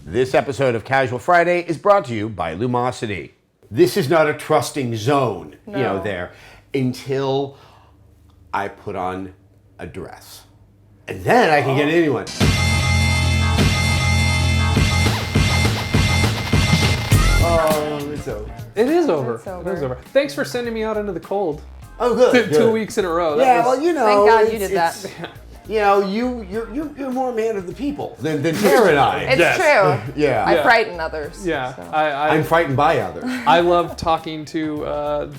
This episode of Casual Friday is brought to you by Lumosity. This is not a trusting zone, there, until I put on a dress. And then I can get anyone. Oh, it's over. It is over. It is over. Thanks for sending me out into the cold. Oh, good. 2 weeks in a row. Thank God you did that. You're more a man of the people than Tara and I. It's true. Yeah. I frighten others. Yeah. So. I'm frightened by others. I love talking to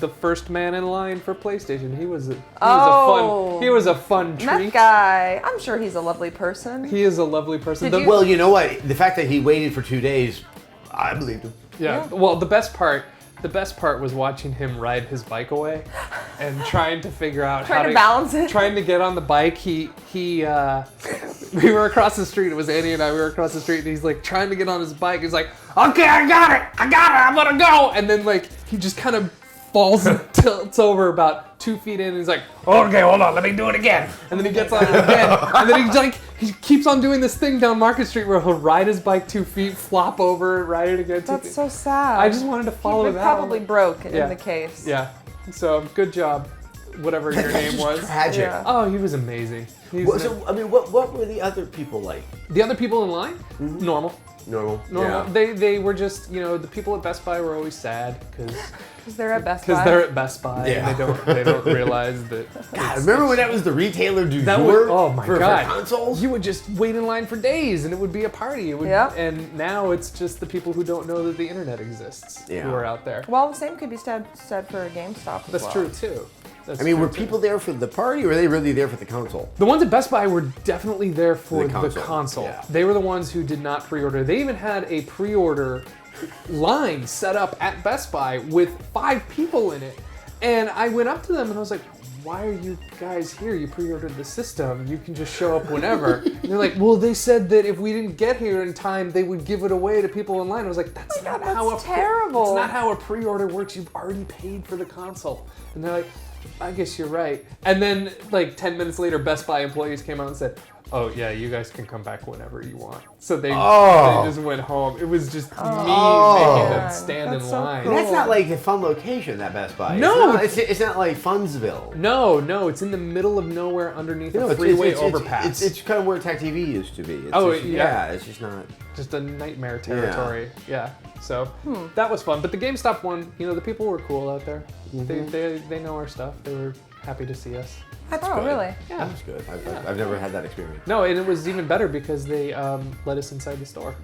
the first man in line for PlayStation. He was a fun treat. That guy, I'm sure he's a lovely person. He is a lovely person. Well, you know what? The fact that he waited for 2 days, I believed him. Yeah. Well, the best part was watching him ride his bike away and trying to figure out how to balance it. Trying to get on the bike. We were across the street. It was Andy and I. We were across the street, and he's like trying to get on his bike. He's like, "Okay, I got it. I'm gonna go." And then he just kind of falls and tilts over about 2 feet in. And he's like, "Okay, hold on, let me do it again." And then he gets on it again. And then he keeps on doing this thing down Market Street where he'll ride his bike 2 feet, flop over, ride it again 2 feet. That's so sad. I just wanted to follow that. He probably broke in the case. Yeah. So good job, whatever your name was. Tragic. Yeah. Oh, he was amazing. What were the other people like? The other people in line? Mm-hmm. Normal. Yeah. They were just, the people at Best Buy were always sad because they're at Best Buy. Because they're at Best Buy Yeah. and they don't realize that. God, remember when that was the retailer du That jour was, oh my for God. consoles? You would just wait in line for days and it would be a party. And now it's just the people who don't know that the internet exists who are out there. Well, the same could be said for GameStop as That's well. true too. Were people there for the party, or were they really there for the console? The ones at Best Buy were definitely there for the console. Yeah. They were the ones who did not pre-order. They even had a pre-order line set up at Best Buy with 5 people in it. And I went up to them and I was like, "Why are you guys here? You pre-ordered the system. You can just show up whenever." And they're like, "Well, they said that if we didn't get here in time, they would give it away to people in line." I was like, "That's not how terrible. That's not how a pre-order works. You've already paid for the console." And they're like, "I guess you're right." And then 10 minutes later, Best Buy employees came out and said, "Oh yeah, you guys can come back whenever you want." So they just went home. It was just me making them stand in line. And that's not like a fun location, that Best Buy. No, it's not like Funsville. No, it's in the middle of nowhere underneath a freeway overpass. It's kind of where Tech TV used to be. It's just not. Just a nightmare territory. Yeah. So that was fun. But the GameStop one, the people were cool out there. Mm-hmm. They know our stuff. They were happy to see us. That's good. Really? Yeah. That's good. I've never had that experience. No, and it was even better because they let us inside the store.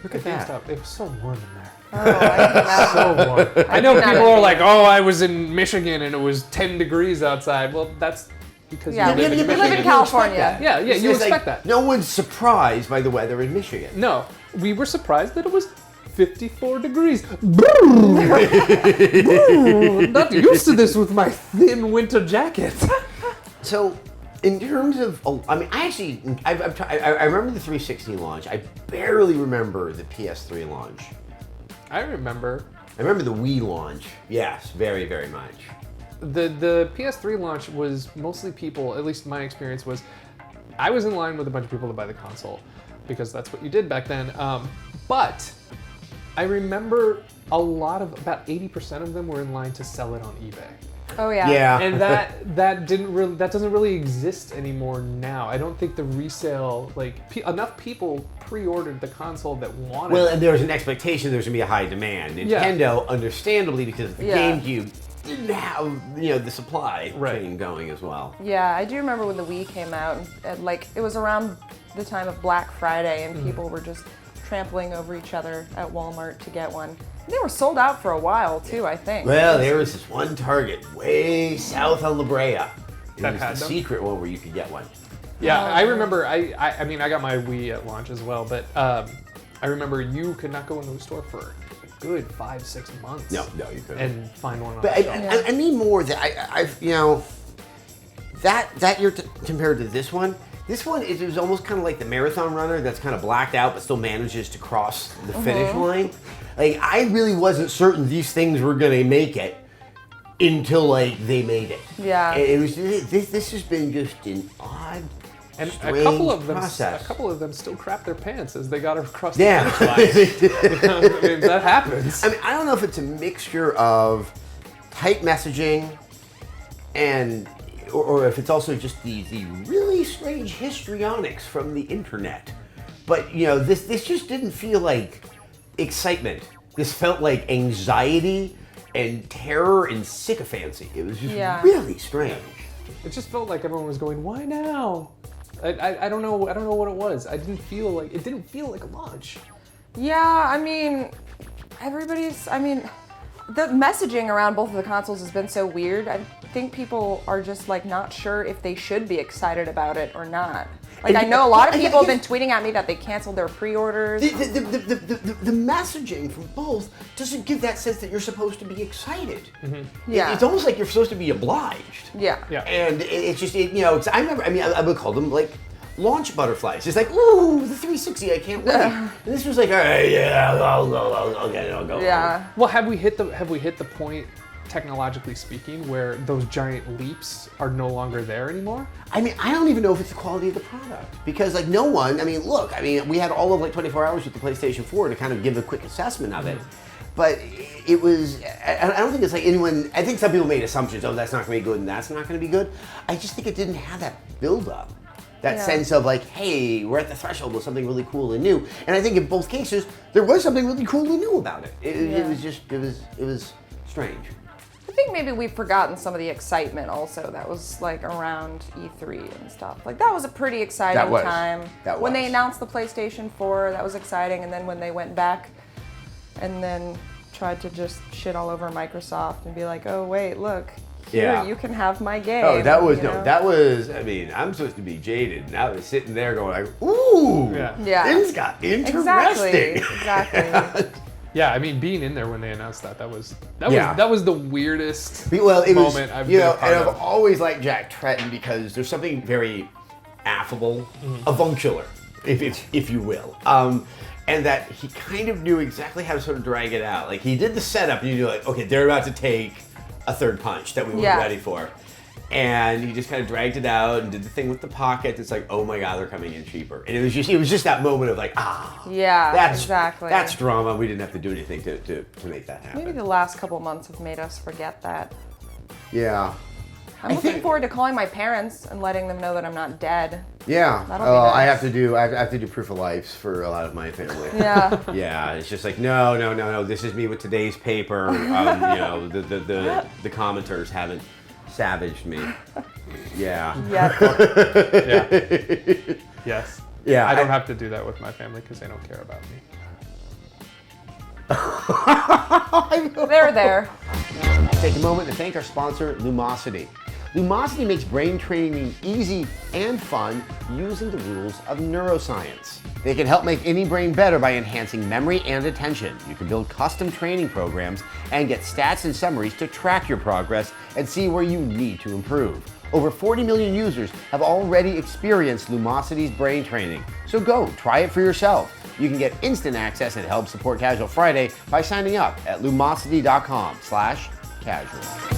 Look at that. GameStop. It was so warm in there. Oh, I So warm. I know people are like, "Oh, I was in Michigan and it was 10 degrees outside." Well, that's because you live in we Michigan. live in California. Yeah, you expect that. No one's surprised by the weather in Michigan. No, we were surprised that it was 54 degrees. Not used to this with my thin winter jacket. So, in terms of, I remember the 360 launch. I barely remember the PS3 launch. I remember the Wii launch. Yes, very, very much. The PS3 launch was mostly people, at least my experience was, I was in line with a bunch of people to buy the console because that's what you did back then. But I remember about 80% of them were in line to sell it on eBay. Oh yeah. Yeah. And that doesn't really exist anymore now. I don't think the resale, enough people pre-ordered the console that wanted it. Well, and there was an expectation there was going to be a high demand. Nintendo, understandably, because the GameCube didn't have, the supply chain going as well. Yeah, I do remember when the Wii came out, and it was around the time of Black Friday, and people were just trampling over each other at Walmart to get one. And they were sold out for a while too, I think. Well, there was this one Target way south on La Brea. It That was had the them? secret one where you could get one. Yeah, I remember. I got my Wii at launch as well, but I remember you could not go into a store for a good 5-6 months. No, you couldn't. And find one on But the shelf. I mean more that I've that year compared to this one. This one it was almost kind of like the marathon runner that's kind of blacked out but still manages to cross the finish line. I really wasn't certain these things were gonna make it until they made it. Yeah. And it was this has been just an odd And strange a couple of them still crap their pants as they got across the Yeah. finish line. I mean, that happens. I mean, I don't know if it's a mixture of tight messaging and, or if it's also just the really strange histrionics from the internet. But this just didn't feel like excitement. This felt like anxiety and terror and sycophancy. It was just really strange. It just felt like everyone was going, "Why now?" I don't know what it was. It didn't feel like a launch. Yeah, I mean, the messaging around both of the consoles has been so weird. I think people are just like not sure if they should be excited about it or not. Like, I know a lot of people have been tweeting at me that they canceled their pre-orders. The messaging from both doesn't give that sense that you're supposed to be excited. Yeah. It's almost like you're supposed to be obliged. Yeah. Yeah. And it's just, I remember, I would call them like launch butterflies. It's like, ooh, the 360, I can't wait. And this was like, all right, yeah, I'll go. Yeah. Well, have we hit the point, technologically speaking, where those giant leaps are no longer there anymore? I mean, I don't even know if it's the quality of the product because, like, no one. I mean, look. I mean, we had all of like 24 hours with the PlayStation 4 to kind of give a quick assessment of it, but it was. I don't think it's like anyone. I think some people made assumptions. Oh, that's not going to be good, and that's not going to be good. I just think it didn't have that build up, that sense of like, hey, we're at the threshold of something really cool and new. And I think in both cases, there was something really cool and new about it. It was strange. I think maybe we've forgotten some of the excitement also that was like around E3 and stuff. Like that was a pretty exciting time. When they announced the PlayStation 4, that was exciting. And then when they went back and then tried to just shit all over Microsoft and be like, oh wait, look, here you can have my game. Oh, that was, I mean, I'm supposed to be jaded. And I was sitting there going like, ooh, things got interesting. Exactly. Yeah, I mean, being in there when they announced that was the weirdest moment I've been a part and of. I've always liked Jack Tretton because there's something very affable, avuncular, if you will, and that he kind of knew exactly how to sort of drag it out. Like he did the setup, and you knew like, okay, they're about to take a third punch that we weren't ready for. And he just kind of dragged it out and did the thing with the pocket. It's like, oh my God, they're coming in cheaper. And it was just that moment of like, exactly. That's drama. We didn't have to do anything to make that happen. Maybe the last couple months have made us forget that. Yeah. I'm looking forward to calling my parents and letting them know that I'm not dead. Yeah. That'll be nice. I have to do proof of lives for a lot of my family. Yeah. Yeah. It's just like, no. This is me with today's paper. The commenters haven't savaged me. Yeah. Yeah. Yes. Yeah. I don't have to do that with my family because they don't care about me. They're there. Take a moment to thank our sponsor, Lumosity. Lumosity makes brain training easy and fun using the rules of neuroscience. They can help make any brain better by enhancing memory and attention. You can build custom training programs and get stats and summaries to track your progress and see where you need to improve. Over 40 million users have already experienced Lumosity's brain training. So go, try it for yourself. You can get instant access and help support Casual Friday by signing up at lumosity.com/casual.